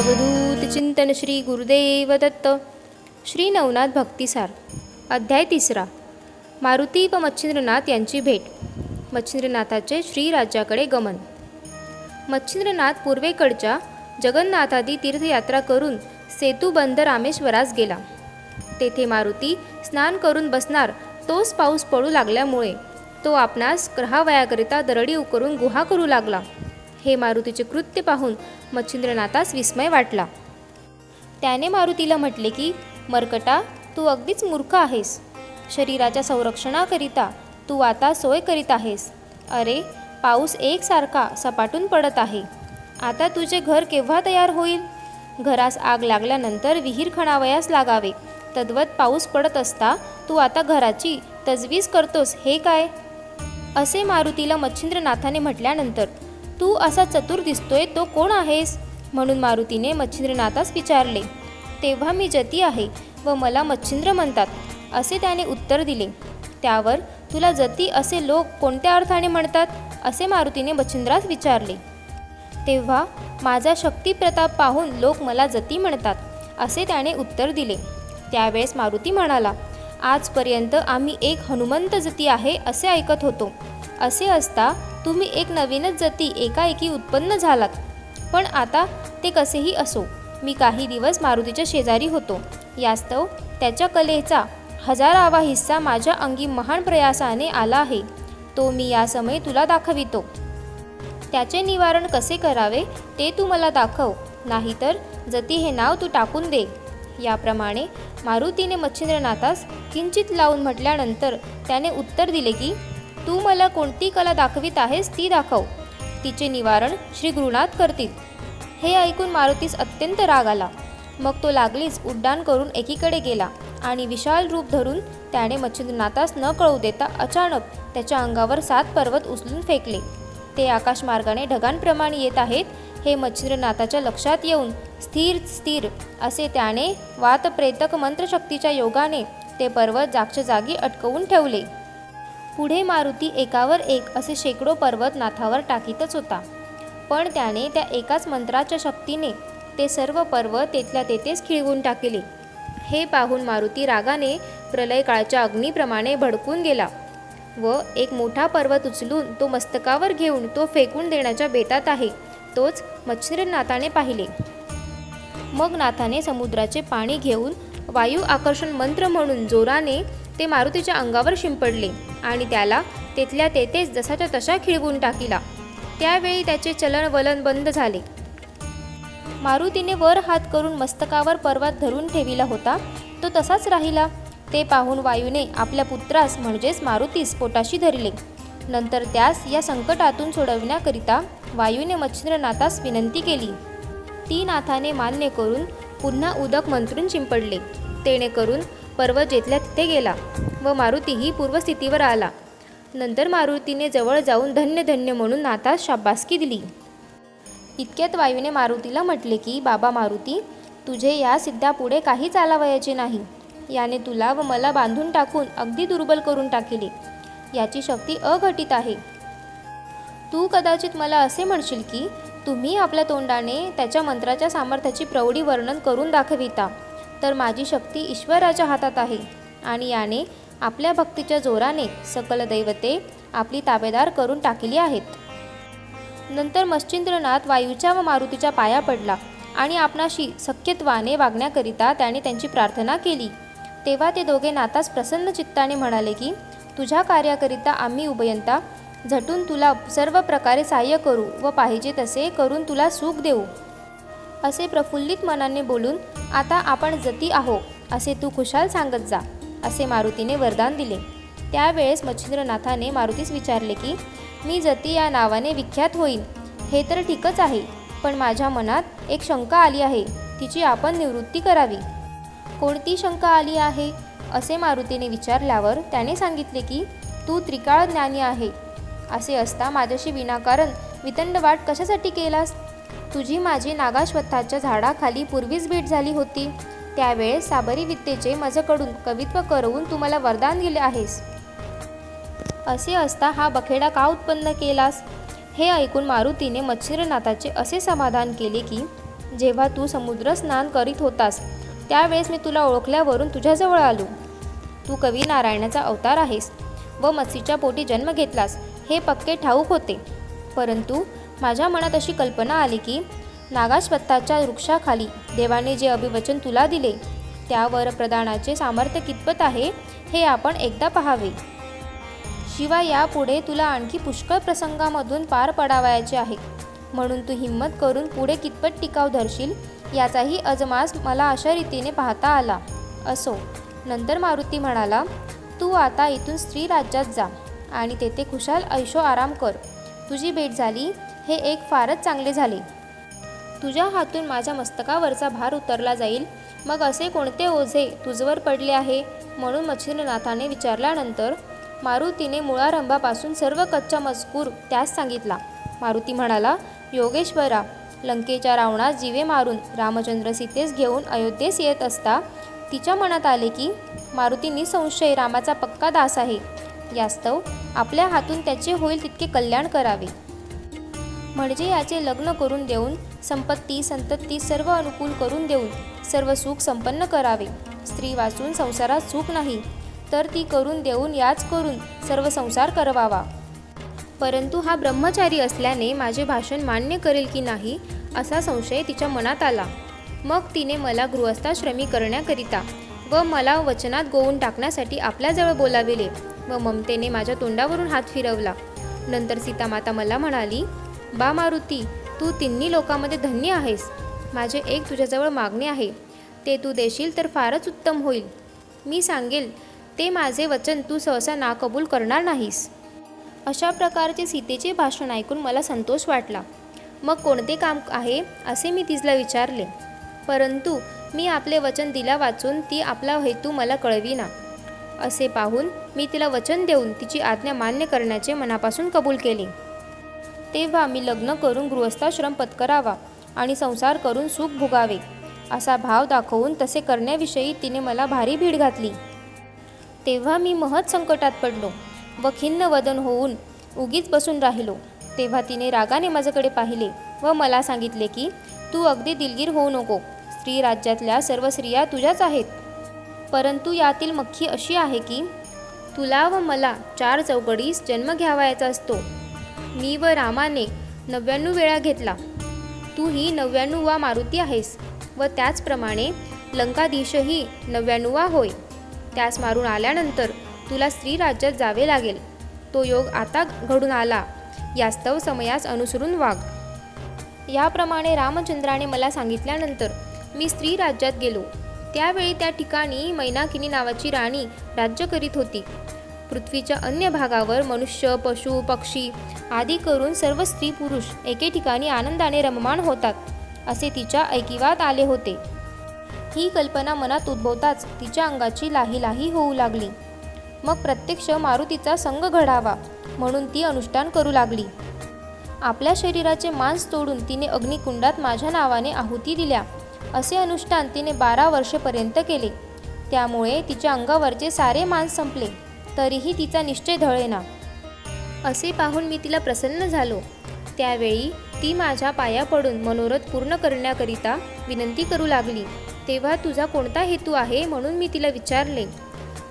अवधूत चिंतन श्री गुरुदेव दत्त. श्री नवनाथ भक्तिसार. अध्याय 3. मारुती व मच्छिंद्रनाथ यांची भेट. मच्छिंद्रनाथाचे श्रीराज्याकडे गमन. मच्छिंद्रनाथ पूर्वेकडच्या जगन्नाथादी तीर्थयात्रा करून सेतुबंध रामेश्वरास गेला. तेथे मारुती स्नान करून बसणार तोच पाऊस पडू लागल्यामुळे तो आपणास राहावयाकरिता दरडी उकरून गुहा करू लागला. हे मारुतीचे कृत्य पाहून मच्छिंद्रनाथास विस्मय वाटला. त्याने मारुतीला म्हटले की, मर्कटा, तू अगदीच मूर्ख आहेस. शरीराच्या संरक्षणाकरिता तू आता सोय करीत आहेस. अरे, पाऊस एकसारखा सपाटून पडत आहे. आता तुझे घर केव्हा तयार होईल? घरास आग लागल्यानंतर विहीर खणावयास लागावे, तद्वत पाऊस पडत असता तू आता घराची तजवीज करतोस हे काय? असे मारुतीला मच्छिंद्रनाथाने म्हटल्यानंतर, तू असा चतुर दिसतोय तो कोण आहेस? म्हणून मारुतीने मच्छिंद्रनाथास विचारले. तेव्हा मी जती आहे व मला मच्छिंद्र म्हणतात, असे त्याने उत्तर दिले. त्यावर, तुला जती असे लोक कोणत्या अर्थाने म्हणतात? असे मारुतीने मच्छिंद्रास विचारले. तेव्हा, माझा शक्तिप्रताप पाहून लोक मला जती म्हणतात, असे त्याने उत्तर दिले. त्यावेळेस मारुती म्हणाला, आजपर्यंत आम्ही एक हनुमंत जती आहे असे ऐकत होतो. असे असता तुम्ही एक नवीनच जती एकाएकी उत्पन्न झालात. पण आता ते कसेही असो, मी काही दिवस मारुतीच्या शेजारी होतो. यास्तव त्याच्या कलेचा हजारावा हिस्सा माझ्या अंगी महान प्रयासाने आला आहे. तो मी यासमयी तुला दाखवितो. त्याचे निवारण कसे करावे ते तू मला दाखव, नाहीतर जती हे नाव तू टाकून दे. याप्रमाणे मारुतीने मच्छिंद्रनाथास किंचित लावून म्हटल्यानंतर त्याने उत्तर दिले की, तू मला कोणती कला दाखवित आहेस ती दाखव. तिचे निवारण श्री गुरुनाथ करतील. हे ऐकून मारुतीस अत्यंत राग आला. मग तो लागलीच उड्डाण करून एकीकडे गेला आणि विशाल रूप धरून त्याने मच्छिंद्रनाथास न कळू देता अचानक त्याच्या अंगावर 7 पर्वत उचलून फेकले. ते आकाशमार्गाने ढगांप्रमाणे येत आहेत हे मच्छिंद्रनाथाच्या लक्षात येऊन स्थिर स्थिर असे त्याने वातप्रेतक मंत्रशक्तीच्या योगाने ते पर्वत जागच्या जागी अटकवून ठेवले. पुढे मारुती एकावर एक असे शेकडो पर्वत नाथावर टाकीतच होता. पण त्याने त्या एकाच मंत्राच्या शक्तीने ते सर्व पर्वत तेथल्या तेथेच खिळवून टाकले. हे पाहून मारुती रागाने प्रलयकाळच्या अग्नीप्रमाणे भडकून गेला व एक मोठा पर्वत उचलून तो मस्तकावर घेऊन तो फेकून देण्याच्या बेतात आहे. तोच मच्छिंद्रनाथाने पाहिले. मग नाथाने समुद्राचे पाणी घेऊन वायू आकर्षण मंत्र म्हणून जोराने ते मारुतीच्या अंगावर शिंपडले आणि त्याला तेथल्या तेथेच जसाच्या तसा खिळवून टाकिला. त्यावेळी त्याचे चलनवलन बंद झाले. मारुतीने वर हात करून मस्तकावर पर्वत धरून ठेविला होता तो तसाच राहिला. ते पाहून वायूने आपल्या पुत्रास म्हणजेच मारुतीस पोटाशी धरले. नंतर त्यास या संकटातून सोडविण्याकरिता वायूने मच्छिंद्रनाथास विनंती केली. ती नाथाने मान्य करून पुन्हा उदक मंत्रून शिंपडले. तेणेकरून पर्वत जेथल्या तिथे गेला व मारुतीही पूर्वस्थितीवर आला. नंतर मारुतीने जवळ जाऊन धन्य धन्य म्हणून नाथास शाबासकी दिली. इतक्यात वायूने मारुतीला म्हटले की, बाबा मारुती, तुझे या सिद्धापुढे काही चालावयाचे नाही. याने तुला व मला बांधून टाकून अगदी दुर्बल करून टाकिले. याची शक्ती अघटित आहे. तू कदाचित मला असे म्हणशील की, तुम्ही आपल्या तोंडाने त्याच्या मंत्राच्या सामर्थ्याची प्रौढी वर्णन करून दाखविता, तर माझी शक्ती ईश्वराच्या हातात आहे आणि याने आपल्या भक्तीच्या जोराने सकल दैवते आपली ताबेदार करून टाकली आहेत. नंतर मच्छिंद्रनाथ वायूच्या व मारुतीच्या पाया पडला आणि आपणाशी सख्यत्वाने वागण्याकरिता त्याने त्यांची प्रार्थना केली. तेव्हा ते दोघे नाथास प्रसन्न चित्ताने म्हणाले की, तुझ्या कार्याकरिता आम्ही उभयंता झटून तुला सर्व प्रकारे सहाय्य करू व पाहिजे तसे करून तुला सुख देऊ. असे प्रफुल्लित मनाने बोलून आता आपण जती आहो असे तू खुशाल सांगत जा, असे मारुतीने वरदान दिले. त्यावेळेस मच्छिंद्रनाथाने मारुतीस विचारले की, मी जती या नावाने विख्यात होईन हे तर ठीकच आहे, पण माझ्या मनात एक शंका आली आहे, तिची आपण निवृत्ती करावी. कोणती शंका आली आहे? असे मारुतीने विचारल्यावर त्याने सांगितले की, तू त्रिकाळ ज्ञानी आहे. असे असता माझ्याशी विनाकारण वितंडवाद कशासाठी केलास? तुझी माझी नागाश्वत्थाच्या झाडाखाली पूर्वीच भेट झाली होती. त्यावेळेस साबरी विद्येचे माझ्याकडून कवित्व करवून तू मला वरदान दिले आहेस. असे असता हा बखेडा का उत्पन्न केलास? हे ऐकून मारुतीने मच्छिंद्रनाथाचे असे समाधान केले की, जेव्हा तू समुद्र स्नान करीत होतास त्यावेळेस मी तुला ओळखल्यावरून तुझ्याजवळ आलो. तू कवी नारायणाचा अवतार आहेस व मत्स्यीच्या पोटी जन्म घेतलास हे पक्के ठाऊक होते. परंतु माझ्या मनात अशी कल्पना आली की नागाश्वत्थाच्या वृक्षाखाली देवाने जे अभिवचन तुला दिले त्यावर प्रदानाचे सामर्थ्य कितपत आहे हे आपण एकदा पाहावे. शिवाय यापुढे तुला आणखी पुष्कळ प्रसंगामधून पार पडावयाचे आहे, म्हणून तू हिंमत करून पुढे कितपत टिकाव धरशील याचाही अजमास मला अशा रीतीने पाहता आला. असो. नंतर मारुती म्हणाला, तू आता इथून स्त्री राज्यात जा आणि तेथे खुशाल ऐशो आराम कर. तुझी भेट झाली हे एक फारच चांगले झाले. तुझ्या हातून माझ्या मस्तकावरचा भार उतरला जाईल. मग असे कोणते ओझे तुझवर पडले आहे म्हणून मच्छिंद्रनाथाने विचारल्यानंतर मारुतीने मुळारंभापासून सर्व कच्चा मजकूर त्यास सांगितला. मारुती म्हणाला, योगेश्वरा, लंकेच्या रावणास जीवे मारून रामचंद्र सीतेस घेऊन अयोध्येस येत असता तिच्या मनात आले की मारुती निसंशय रामाचा पक्का दास आहे. यास्तव आपल्या हातून त्याचे होईल तितके कल्याण करावे. म्हणजे याचे लग्न करून देऊन संपत्ती संतती सर्व अनुकूल करून देऊन सर्व सुख संपन्न करावे. स्त्री वाचून संसारात सुख नाही तर ती करून देऊन याच करून सर्व संसार करवावा. परंतु हा ब्रह्मचारी असल्याने माझे भाषण मान्य करेल की नाही असा संशय तिच्या मनात आला. मग तिने मला गृहस्थाश्रमी करण्याकरिता व मला वचनात गोवून टाकण्यासाठी आपल्याजवळ बोलाविले व ममतेने माझ्या तोंडावरून हात फिरवला. नंतर सीतामाता मला म्हणाली, बा मारुती, तू तिन्ही लोकांमध्ये धन्य आहेस. माझे एक तुझ्याजवळ मागणे आहे, ते तू देशील तर फारच उत्तम होईल. मी सांगेल ते माझे वचन तू सहसा नाकबूल करणार नाहीस. अशा प्रकारचे सीतेचे भाषण ऐकून मला संतोष वाटला. मग कोणते काम आहे असे मी तिला विचारले. परंतु मी आपले वचन दिला वाचून ती आपला हेतू मला कळविना. असे पाहून मी तिला वचन देऊन तिची आज्ञा मान्य करण्याचे मनापासून कबूल केले. तेव्हा मी लग्न करून गृहस्थाश्रम पत्करावा आणि संसार करून सुख भोगावे असा भाव दाखवून तसे करण्याविषयी तिने मला भारी भीड घातली. तेव्हा मी महत् संकटात पडलो व खिन्न वदन होऊन उगीच बसून राहिलो. तेव्हा तिने रागाने माझ्याकडे पाहिले व मला सांगितले की तू अगदी दिलगीर होऊ नको. स्त्री राज्यातल्या सर्व स्त्रिया तुझ्याच आहेत. परंतु यातील मख्खी अशी आहे की तुला व मला 4 चौकडीस जन्म घ्यावायचा असतो. मी व रामाने 99 वेळा घेतला. तू ही 99वा मारुती आहेस व त्याचप्रमाणे लंकाधीशही 99वा होय. त्यास मारून आल्यानंतर तुला स्त्री राज्यात जावे लागेल. तो योग आता घडून आला. यास्तव समयास अनुसरून वाग. याप्रमाणे रामचंद्राने मला सांगितल्यानंतर मी स्त्री राज्यात गेलो. त्यावेळी त्या ठिकाणी मैनाकिनी नावाची राणी राज्य करीत होती. पृथ्वीच्या अन्य भागावर मनुष्य, पशु, पक्षी आदी करून सर्व स्त्री पुरुष एके ठिकाणी आनंदाने रममाण होतात असे तिच्या ऐकिवात आले होते. ही कल्पना मनात उद्भवताच तिच्या अंगाची लाही लाही होऊ लागली. मग प्रत्यक्ष मारुतीचा संग घडावा म्हणून ती अनुष्ठान करू लागली. आपल्या शरीराचे मांस तोडून तिने अग्निकुंडात माझ्या नावाने आहुती दिल्या. असे अनुष्ठान तिने 12 वर्षेपर्यंत केले. त्यामुळे तिच्या अंगावरचे सारे मांस संपले तरीही तिचा निश्चय ढळेना. असे पाहून मी तिला प्रसन्न झालो. त्यावेळी ती माझ्या पाया पडून मनोरथ पूर्ण करण्याकरिता विनंती करू लागली. तेव्हा तुझा कोणता हेतू आहे म्हणून मी तिला विचारले.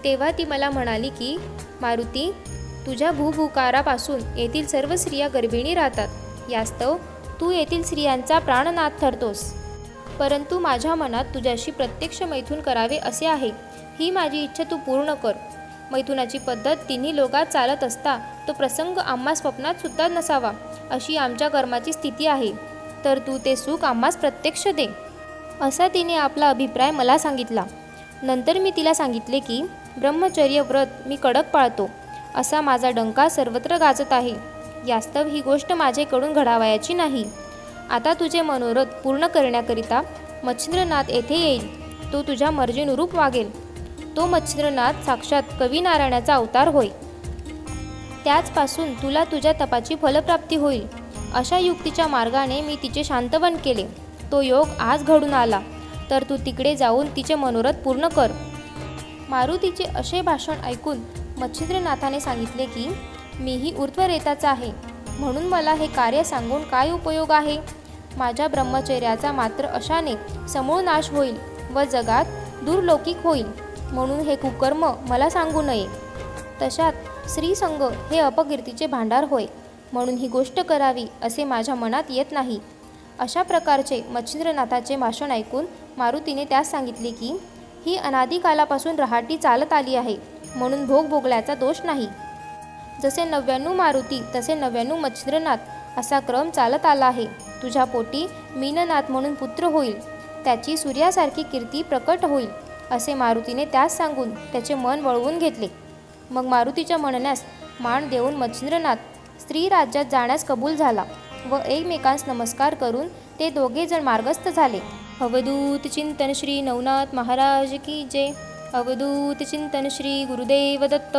तेव्हा ती मला म्हणाली की मारुती, तुझ्या भूभूकारापासून येथील सर्व स्त्रिया गर्भिणी राहतात. यास्तव तू येथील स्त्रियांचा प्राणनाथ ठरतोस. परंतु माझ्या मनात तुझ्याशी प्रत्यक्ष मैथून करावे असे आहे. ही माझी इच्छा तू पूर्ण कर. मैथुनाची पद्धत तिन्ही लोकात चालत असता तो प्रसंग आम्हा स्वप्नात सुद्धा नसावा अशी आमच्या कर्माची स्थिती आहे. तर तू ते सुख आम्हास प्रत्यक्ष दे. असा तिने आपला अभिप्राय मला सांगितला. नंतर मी तिला सांगितले की ब्रह्मचर्य व्रत मी कडक पाळतो असा माझा डंका सर्वत्र गाजत आहे. यास्तव ही गोष्ट माझेकडून घडावयाची नाही. आता तुझे मनोरथ पूर्ण करण्याकरिता मच्छिंद्रनाथ येथे येईल. तो तुझ्या मर्जीनुरूप वागेल. तो मच्छिंद्रनाथ साक्षात कवी नारायणाचा अवतार होय. त्याचपासून तुला तुझ्या तपाची फलप्राप्ती होईल. अशा युक्तीच्या मार्गाने मी तिचे शांतवन केले. तो योग आज घडून आला. तर तू तिकडे जाऊन तिचे मनोरथ पूर्ण कर. मारुतीचे असे भाषण ऐकून मच्छिंद्रनाथाने सांगितले की मीही ऊर्ध्वरेताचा आहे, म्हणून मला हे कार्य सांगून काय उपयोग आहे. माझ्या ब्रह्मचर्याचा मात्र अशाने समूळ नाश होईल व जगात दुर्लौकिक होईल, म्हणून हे कुकर्म मला सांगू नये. तशात स्त्रीसंग हे अपकीर्तीचे भांडार होय, म्हणून ही गोष्ट करावी असे माझ्या मनात येत नाही. अशा प्रकारचे मच्छिंद्रनाथाचे भाषण ऐकून मारुतीने त्यास सांगितले की ही अनादिकालापासून रहाटी चालत आली आहे, म्हणून भोग भोगल्याचा दोष नाही. जसे 99 मारुती तसे 99 मच्छिंद्रनाथ असा क्रम चालत आला आहे. तुझ्या पोटी मीननाथ म्हणून पुत्र होईल, त्याची सूर्यासारखी कीर्ती प्रकट होईल असे मारुतीने त्यास सांगून त्याचे मन वळवून घेतले. मग मारुतीच्या म्हणण्यास मान देऊन मच्छिंद्रनाथ स्त्री राज्यात जाण्यास कबूल झाला व एकमेकांस नमस्कार करून ते दोघे जण मार्गस्थ झाले. अवधूत चिंतन श्री नवनाथ महाराज की जय. अवधूत चिंतन श्री गुरुदेव दत्त.